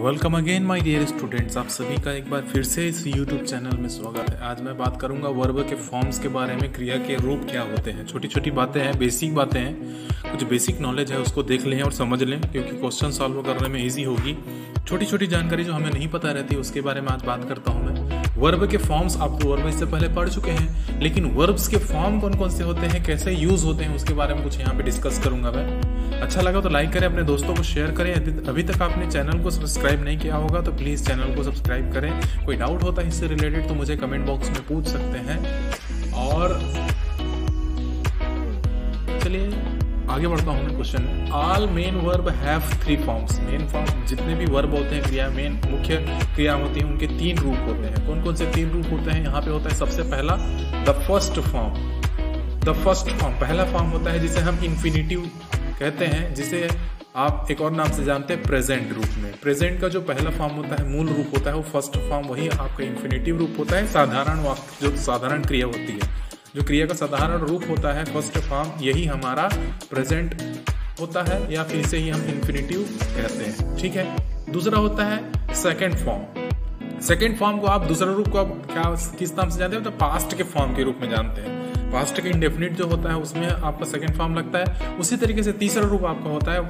Welcome again my dear students, आप सभी का एक बार फिर से इस YouTube चैनल में स्वागत है। आज मैं बात करूंगा वर्ब के फॉर्म्स के बारे में, क्रिया के रूप क्या होते हैं। छोटी छोटी बातें हैं, बेसिक बातें हैं, कुछ बेसिक नॉलेज है उसको देख लें और समझ लें, क्योंकि क्वेश्चन सॉल्व करने में ईजी होगी। छोटी छोटी जानकारी जो हमें नहीं पता रहती उसके बारे में आज बात करता हूँ मैं। वर्ब के फॉर्म्स आप तो वर्ब इससे पहले पढ़ चुके हैं, लेकिन वर्ब्स के फॉर्म कौन कौन से होते हैं, कैसे यूज होते हैं, उसके बारे में कुछ यहाँ पे डिस्कस करूंगा मैं। अच्छा लगा तो लाइक करें, अपने दोस्तों को शेयर करें। अभी तक आपने चैनल को सब्सक्राइब नहीं किया होगा तो प्लीज चैनल को सब्सक्राइब करें। कोई डाउट होता है इससे रिलेटेड तो मुझे कमेंट बॉक्स में पूछ सकते हैं। और चलिए आगे बढ़ता हूँ मैं क्वेश्चन में। All main verb have 3 forms. Main form जितने भी वर्ब होते हैं, क्रिया मेन मुख्य क्रिया होती है, उनके 3 रूप होते हैं। कौन कौन से 3 रूप होते हैं यहाँ पे होता है। सबसे पहला the first form. The first form पहला फॉर्म होता है जिसे हम इन्फिनिटिव कहते हैं, जिसे आप एक और नाम से जानते हैं प्रेजेंट रूप में। प्रेजेंट का जो पहला फॉर्म होता है, मूल रूप होता है, वो फर्स्ट फॉर्म, वही आपका इन्फिनिटिव रूप होता है। साधारण वाक्य जो साधारण क्रिया होती है, जो क्रिया का साधारण रूप होता है फर्स्ट फॉर्म, यही हमारा प्रेजेंट होता है, या फिर इसे ही हम इन्फिनिटिव कहते हैं। ठीक है। दूसरा होता है सेकेंड फॉर्म। सेकेंड फॉर्म को आप दूसरा रूप को आप क्या किस नाम से जानते हैं, तो पास्ट के फॉर्म के रूप में जानते हैं। पास्ट के इंडेफिनिट जो होता है उसमें आपका सेकंड फॉर्म लगता है। उसी तरीके से तीसरा रूप आपका होता है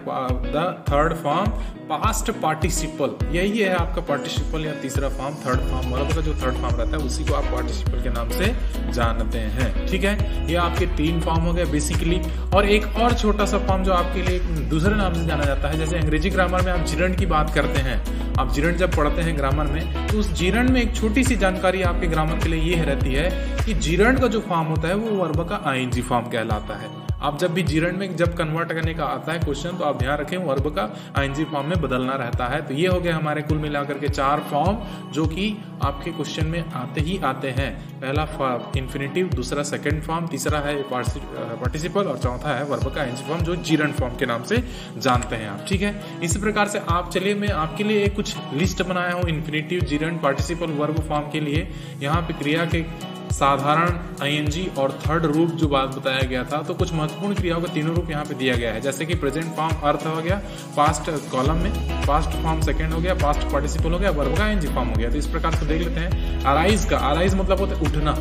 the third form, past participle. यही है आपका पार्टिसिपल या तीसरा फॉर्म, थर्ड फॉर्म। वर्ब का जो थर्ड फॉर्म रहता है उसी को आप पार्टिसिपल के नाम से जानते हैं। ठीक है। ये आपके 3 फॉर्म हो गए बेसिकली। और एक और छोटा सा फॉर्म जो आपके लिए दूसरे नाम से जाना जाता है, जैसे अंग्रेजी ग्रामर में आप जिरंड की बात करते हैं। आप जिरंड जब पढ़ते हैं ग्रामर में, तो उस जिरंड में एक छोटी सी जानकारी आपके ग्रामर के लिए ये रहती है कि जिरंड का जो फॉर्म होता है वो वर्ब का आईएनजी फॉर्म कहलाता है। आप जब भी जिरंड में जब कन्वर्ट करने का आता है क्वेश्चन, तो आप ध्यान रखें वर्ब का आईएनजी फॉर्म में बदलना रहता है। तो ये हो गया हमारे कुल मिलाकर के 4 फॉर्म जो कि आपके क्वेश्चन में आते ही आते हैं। पहला फॉर्म इन्फिनिटिव, दूसरा सेकंड फॉर्म, तीसरा है पार्टिसिपल और चौथा है वर्ब का आईएनजी फॉर्म जो जिरंड फॉर्म के नाम से जानते हैं आप। ठीक है। इसी प्रकार से आप चलिए मैं आपके लिए एक कुछ लिस्ट बनाया हूँ infinitive, gerund, participle, verb form के लिए। यहाँ पे क्रिया के साधारण, आईएनजी और थर्ड रूप जो बात बताया गया था, तो कुछ महत्वपूर्ण क्रियाओं का 3 रूप यहाँ पे दिया गया है। जैसे कि प्रेजेंट फॉर्म अर्थ हो गया पास्ट कॉलम में, पास्ट फॉर्म सेकंड हो गया, पास्ट पार्टिसिपल हो गया, वर्ब का आईएनजी फॉर्म हो गया। तो इस प्रकार से देख लेते हैं। अराइज का, अराइज मतलब होता है उठना,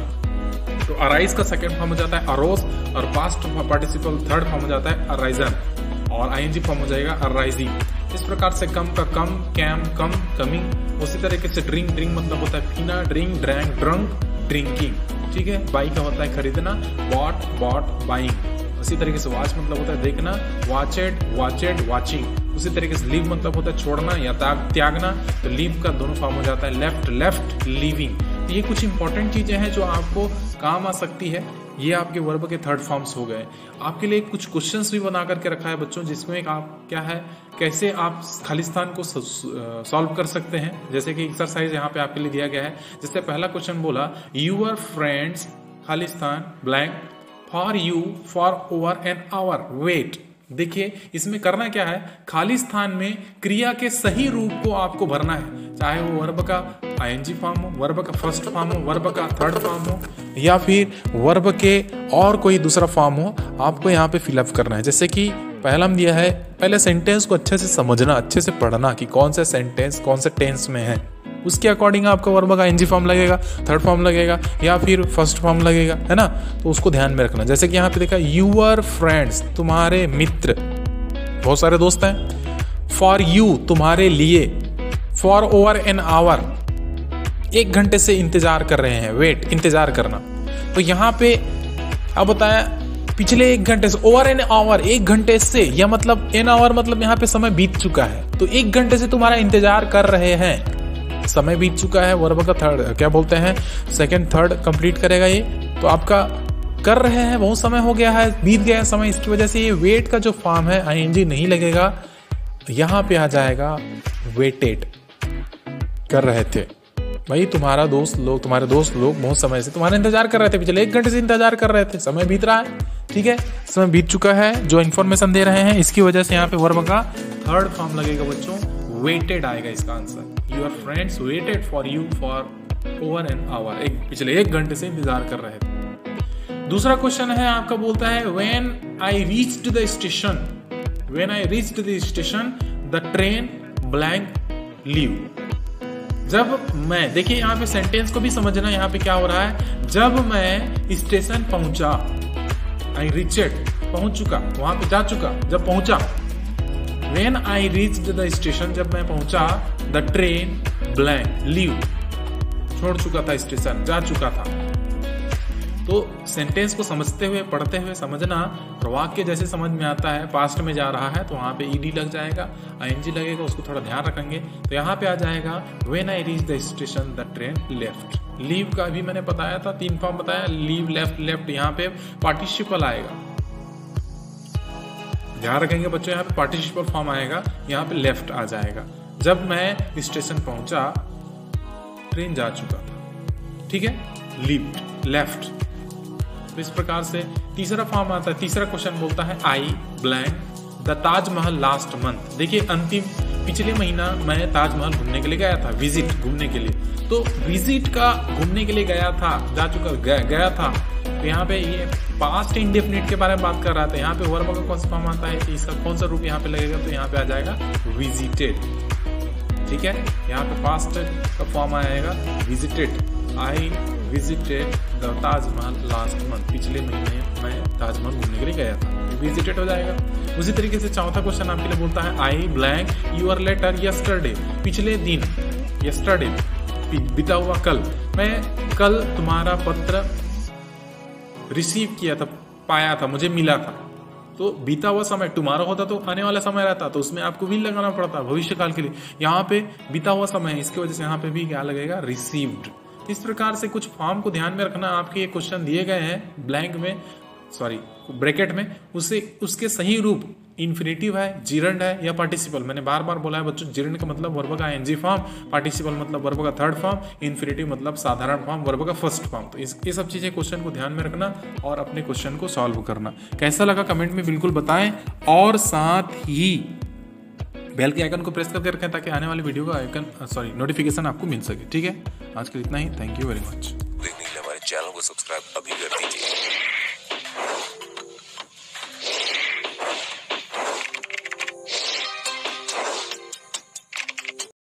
तो अराइज का सेकंड फॉर्म हो जाता है अरोज, और पास्ट पार्टिसिपल थर्ड फॉर्म हो जाता है अराइजन, और आईएनजी फॉर्म हो जाएगा अराइजिंग। इस प्रकार से कम का कम, कैम कम, कमिंग। उसी तरीके से ड्रिंक, ड्रिंक मतलब होता है पीना, ड्रिंक, ड्रैंक, ड्रंक, ड्रिंकिंग। ठीक है। बाई का होता है खरीदना, बॉट, बॉट, बाइंग। उसी तरीके से वॉच मतलब होता है देखना, वॉचेड, वॉचेड, वॉचिंग। उसी तरीके से लीव मतलब होता है छोड़ना या त्यागना, तो लीव का दोनों फॉर्म हो जाता है लेफ्ट, लेफ्ट, लीविंग। तो ये कुछ इंपॉर्टेंट चीजें हैं जो आपको काम आ सकती है। ये आपके वर्ब के थर्ड फॉर्म्स हो गए। आपके लिए कुछ क्वेश्चंस भी बना करके रखा है बच्चों, जिसमें आप क्या है, कैसे आप खालिस्तान को सॉल्व कर सकते हैं। जैसे कि एक्सरसाइज यहाँ पे आपके लिए दिया गया है। जैसे पहला क्वेश्चन बोला, यूर फ्रेंड्स खालिस्तान blank for you for over an hour wait. देखिए इसमें करना क्या है, खालिस्तान में क्रिया के सही रूप को आपको भरना है, चाहे वो वर्ब का आईएनजी फॉर्म हो, वर्ब का फर्स्ट फॉर्म हो, वर्ब का थर्ड फॉर्म हो, या फिर वर्ब के और कोई दूसरा फॉर्म हो, आपको यहाँ पे फिलअप करना है। जैसे कि पहला हम दिया है, पहले सेंटेंस को अच्छे से समझना, अच्छे से पढ़ना कि कौन सा सेंटेंस कौन से टेंस में है, उसके अकॉर्डिंग आपका वर्ब का आईएनजी फॉर्म लगेगा, थर्ड फॉर्म लगेगा, या फिर फर्स्ट फॉर्म लगेगा, है ना। तो उसको ध्यान में रखना। जैसे कि यहाँ पे देखा, यूर फ्रेंड्स तुम्हारे मित्र, बहुत सारे दोस्त हैं। फॉर यू तुम्हारे लिए, फॉर ओवर एन आवर 1 घंटे से इंतजार कर रहे हैं, वेट इंतजार करना। तो यहाँ पे अब बताया पिछले 1 घंटे से, ओवर एन आवर 1 घंटे से, या मतलब एन आवर मतलब यहाँ पे समय बीत चुका है, तो 1 घंटे से तुम्हारा इंतजार कर रहे हैं, समय बीत चुका है। वर्ब का थर्ड क्या बोलते हैं, सेकंड थर्ड कंप्लीट करेगा ये, तो आपका कर रहे हैं, बहुत समय हो गया है, बीत गया समय, इसकी वजह से ये वेट का जो फॉर्म है आईएनजी नहीं लगेगा, यहाँ पे आ जाएगा वेटेड, कर रहे थे। भाई तुम्हारे दोस्त लोग बहुत समय से तुम्हारा इंतजार कर रहे थे, पिछले 1 घंटे से इंतजार कर रहे थे, समय बीत रहा है। ठीक है, समय बीत चुका है, जो इन्फॉर्मेशन दे रहे हैं इसकी वजह से यहाँ पे वर्ब का थर्ड फॉर्म लगेगा बच्चों, वेटेड आएगा इसका आंसर। Your friends waited for you for over an hour, पिछले 1 घंटे से इंतजार कर रहे थे। दूसरा क्वेश्चन है आपका, बोलता है when I reached the station, the train blank leave. जब मैं, देखिए यहाँ पे सेंटेंस को भी समझना, यहाँ पे क्या हो रहा है, जब मैं स्टेशन पहुंचा, आई रीचेड, पहुंच चुका, वहां पे जा चुका, जब पहुंचा, when I reached the station, जब मैं पहुंचा, द ट्रेन ब्लैंक लीव, छोड़ चुका था स्टेशन, जा चुका था। तो सेंटेंस को समझते हुए, पढ़ते हुए समझना, और वाक्य जैसे समझ में आता है, पास्ट में जा रहा है तो वहां पे ईडी लग जाएगा, आईएनजी लगेगा, उसको थोड़ा ध्यान रखेंगे। तो यहाँ पे आ जाएगा when I reach the station the train left. Leave का भी मैंने बताया था, 3 फॉर्म बताया, लीव, लेफ्ट, लेफ्ट, यहाँ पे पार्टिसिपल आएगा, ध्यान रखेंगे बच्चों, यहाँ पे पार्टिसिपल फॉर्म आएगा, यहाँ पे लेफ्ट आ जाएगा। जब मैं स्टेशन पहुंचा, ट्रेन जा चुका था, ठीक है, लीव, लेफ्ट। तो इस प्रकार से तीसरा फॉर्म आता है, तीसरा क्वेश्चन बोलता है I blank the Taj Mahal last month. देखिए अंतिम, पिछले महीना मैं ताजमहल घूमने के लिए गया था, विजिट, घूमने के लिए। तो विजिट का घूमने के लिए गया था, जा चुका, गया था। तो यहाँ पे ये पास्ट इंडेफिनिट के बारे में बात कर रहा था। यहाँ पे वर्ब का कौन सा फॉर्म आता है, इसका कौन सा रूप यहाँ पे लगेगा, तो यहाँ पे आ जाएगा विजिटेड, ठीक है। यहाँ पे पास्ट का फॉर्म आएगा visited, I visited the Taj Mahal last month, पिछले महीने मैं ताजमहल घूमने के लिए गया था, विजिटेड हो जाएगा। उसी तरीके से चौथा क्वेश्चन आपके लिए बोलता है I blank your letter yesterday, पिछले दिन, यस्टरडे, बीता हुआ कल, मैं कल तुम्हारा पत्र रिसीव किया था, पाया था, मुझे मिला था। तो बीता हुआ समय टुमारो होता तो आने वाला समय रहता, तो उसमें आपको विल लगाना पड़ता भविष्य काल के लिए। यहाँ पे बीता हुआ समय है, इसकी वजह से यहाँ पे भी क्या लगेगा, रिसीव्ड। इस प्रकार से कुछ फॉर्म को ध्यान में रखना। आपके ये क्वेश्चन दिए गए हैं ब्लैंक में, सॉरी ब्रैकेट में, उसके सही रूप इन्फिनेटिव है, जिरंड है या पार्टिसिपल। मैंने बार बार बोला है बच्चों, जिरंड का मतलब वर्ब का आईएनजी फॉर्म, पार्टिसिपल मतलब वर्ब का थर्ड फॉर्म, इन्फिनेटिव मतलब साधारण फॉर्म, वर्ब का फर्स्ट फॉर्म। तो ये सब चीजें क्वेश्चन को ध्यान में रखना और अपने क्वेश्चन को सॉल्व करना। कैसा लगा कमेंट में बिल्कुल बताएं, और साथ ही बेल के आइकन को प्रेस करके रखें ताकि आने वाली वीडियो का आइकन, सॉरी, नोटिफिकेशन आपको मिल सके, ठीक है। आज के लिए इतना ही, थैंक यू वेरी मच। देखने के लिए हमारे चैनल को सब्सक्राइब अभी कर दीजिए।